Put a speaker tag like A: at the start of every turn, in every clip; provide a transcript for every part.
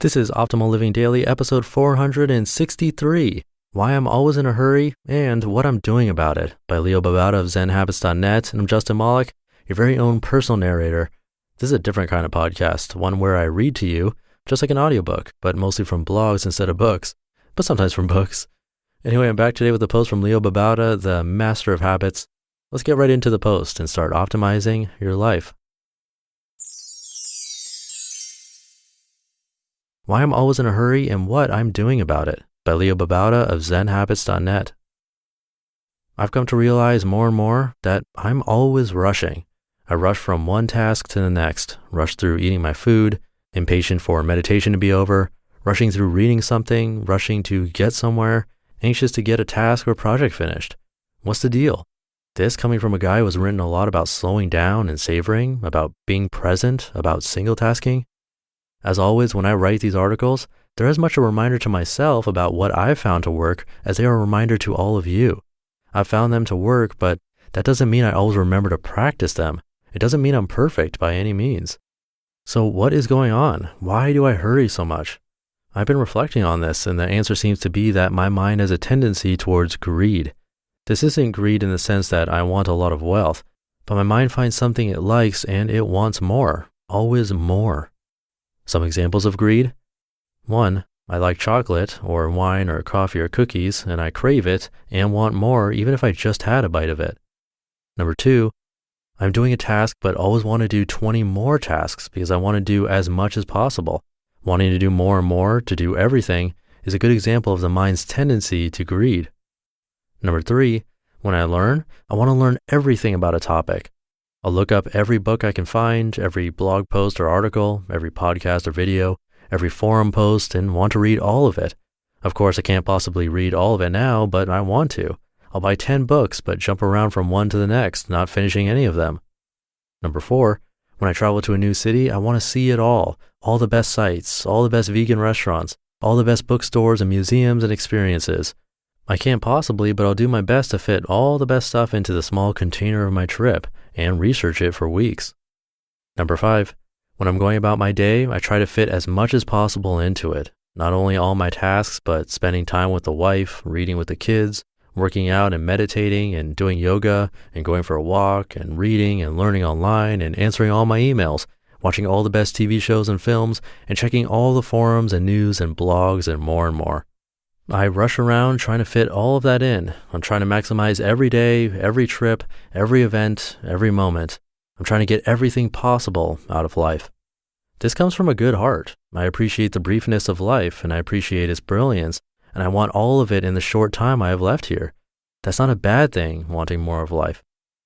A: This is Optimal Living Daily, episode 463, Why I'm Always in a Hurry and What I'm Doing About It, by Babauta of Zen Habits.net, and I'm Justin Malik, your very own personal narrator. This is a different kind of podcast, one where I read to you, just like an audiobook, but mostly from blogs instead of books, but sometimes from books. Anyway, I'm back today with a post from Babauta, the master of habits. Let's get right into the post and start optimizing your life. Why I'm Always in a Hurry and What I'm Doing About It, by Babauta of Zen Habits.net. I've come to realize more and more that I'm always rushing. I rush from one task to the next, rush through eating my food, impatient for meditation to be over, rushing through reading something, rushing to get somewhere, anxious to get a task or project finished. What's the deal? This coming from a guy who has written a lot about slowing down and savoring, about being present, about single tasking. As always, when I write these articles, they're as much a reminder to myself about what I've found to work as they are a reminder to all of you. I've found them to work, but that doesn't mean I always remember to practice them. It doesn't mean I'm perfect by any means. So what is going on? Why do I hurry so much? I've been reflecting on this, and the answer seems to be that my mind has a tendency towards greed. This isn't greed in the sense that I want a lot of wealth, but my mind finds something it likes and it wants more, always more. Some examples of greed. 1, I like chocolate or wine or coffee or cookies, and I crave it and want more even if I just had a bite of it. 2, I'm doing a task but always want to do 20 more tasks because I want to do as much as possible. Wanting to do more and more to do everything is a good example of the mind's tendency to greed. 3, when I learn, I want to learn everything about a topic. I'll look up every book I can find, every blog post or article, every podcast or video, every forum post, and want to read all of it. Of course, I can't possibly read all of it now, but I want to. I'll buy 10 books, but jump around from one to the next, not finishing any of them. 4, when I travel to a new city, I want to see it all the best sites, all the best vegan restaurants, all the best bookstores and museums and experiences. I can't possibly, but I'll do my best to fit all the best stuff into the small container of my trip and research it for weeks. 5, when I'm going about my day, I try to fit as much as possible into it. Not only all my tasks, but spending time with the wife, reading with the kids, working out and meditating and doing yoga and going for a walk and reading and learning online and answering all my emails, watching all the best TV shows and films and checking all the forums and news and blogs and more. I rush around trying to fit all of that in. I'm trying to maximize every day, every trip, every event, every moment. I'm trying to get everything possible out of life. This comes from a good heart. I appreciate the briefness of life and I appreciate its brilliance, and I want all of it in the short time I have left here. That's not a bad thing, wanting more of life.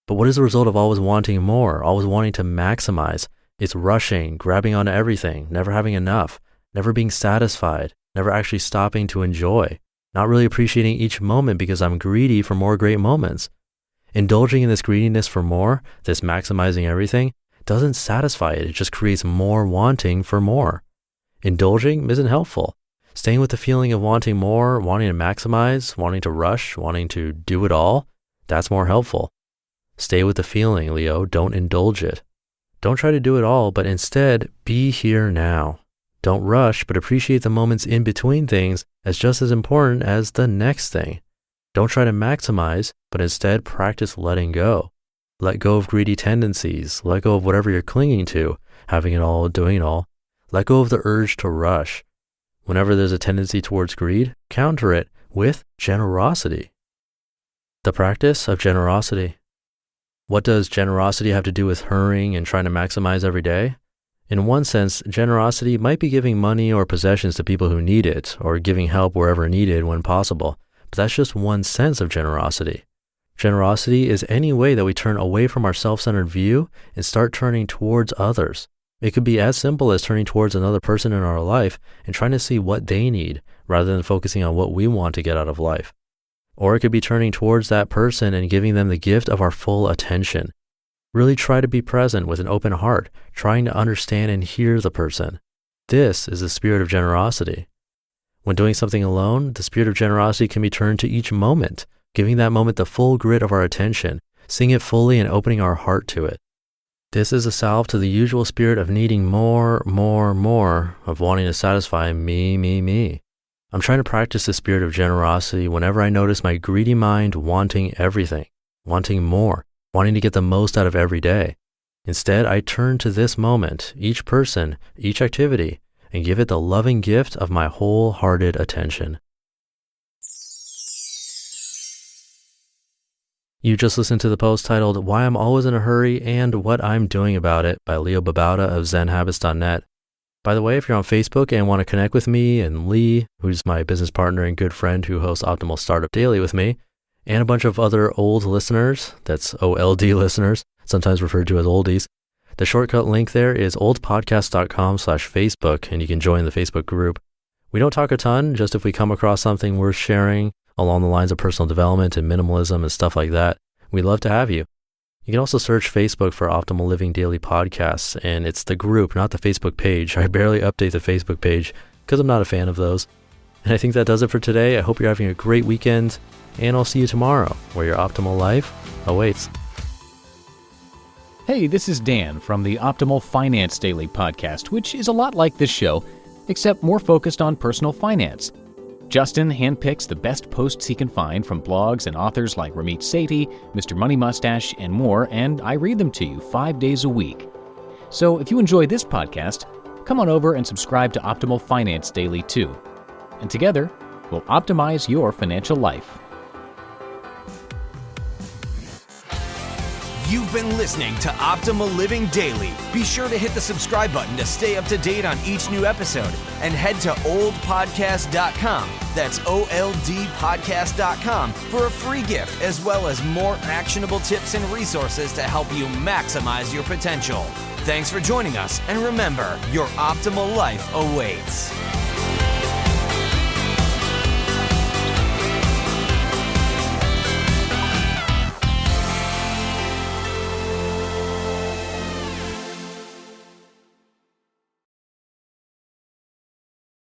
A: But what is the result of always wanting more, always wanting to maximize? It's rushing, grabbing onto everything, never having enough, never being satisfied, never actually stopping to enjoy, not really appreciating each moment because I'm greedy for more great moments. Indulging in this greediness for more, this maximizing everything, doesn't satisfy it. It just creates more wanting for more. Indulging isn't helpful. Staying with the feeling of wanting more, wanting to maximize, wanting to rush, wanting to do it all, that's more helpful. Stay with the feeling, Leo. Don't indulge it. Don't try to do it all, but instead be here now. Don't rush, but appreciate the moments in between things as just as important as the next thing. Don't try to maximize, but instead practice letting go. Let go of greedy tendencies. Let go of whatever you're clinging to, having it all, doing it all. Let go of the urge to rush. Whenever there's a tendency towards greed, counter it with generosity. The practice of generosity. What does generosity have to do with hurrying and trying to maximize every day? In one sense, generosity might be giving money or possessions to people who need it, or giving help wherever needed when possible, but that's just one sense of generosity. Generosity is any way that we turn away from our self-centered view and start turning towards others. It could be as simple as turning towards another person in our life and trying to see what they need, rather than focusing on what we want to get out of life. Or it could be turning towards that person and giving them the gift of our full attention. Really try to be present with an open heart, trying to understand and hear the person. This is the spirit of generosity. When doing something alone, the spirit of generosity can be turned to each moment, giving that moment the full grit of our attention, seeing it fully and opening our heart to it. This is a salve to the usual spirit of needing more, of wanting to satisfy me. I'm trying to practice the spirit of generosity whenever I notice my greedy mind wanting everything, wanting more, wanting to get the most out of every day. Instead, I turn to this moment, each person, each activity, and give it the loving gift of my wholehearted attention. You just listened to the post titled Why I'm Always in a Hurry and What I'm Doing About It by Babauta of Zen Habits.net. By the way, if you're on Facebook and want to connect with me and Lee, who's my business partner and good friend who hosts Optimal Startup Daily with me, and a bunch of other old listeners, that's OLD listeners, sometimes referred to as oldies, the shortcut link there is oldpodcast.com/Facebook, and you can join the Facebook group. We don't talk a ton, just if we come across something worth sharing along the lines of personal development and minimalism and stuff like that. We'd love to have you. You can also search Facebook for Optimal Living Daily Podcasts, and it's the group, not the Facebook page. I barely update the Facebook page because I'm not a fan of those. And I think that does it for today. I hope you're having a great weekend, and I'll see you tomorrow, where your optimal life awaits.
B: Hey, this is Dan from the Optimal Finance Daily Podcast, which is a lot like this show, except more focused on personal finance. Justin handpicks the best posts he can find from blogs and authors like Ramit Sethi, Mr. Money Mustache, and more, and I read them to you 5 days a week. So if you enjoy this podcast, come on over and subscribe to Optimal Finance Daily too. And together, we'll optimize your financial life.
C: You've been listening to Optimal Living Daily. Be sure to hit the subscribe button to stay up to date on each new episode, and head to oldpodcast.com, that's OLDpodcast.com, for a free gift as well as more actionable tips and resources to help you maximize your potential. Thanks for joining us, and remember, your optimal life awaits.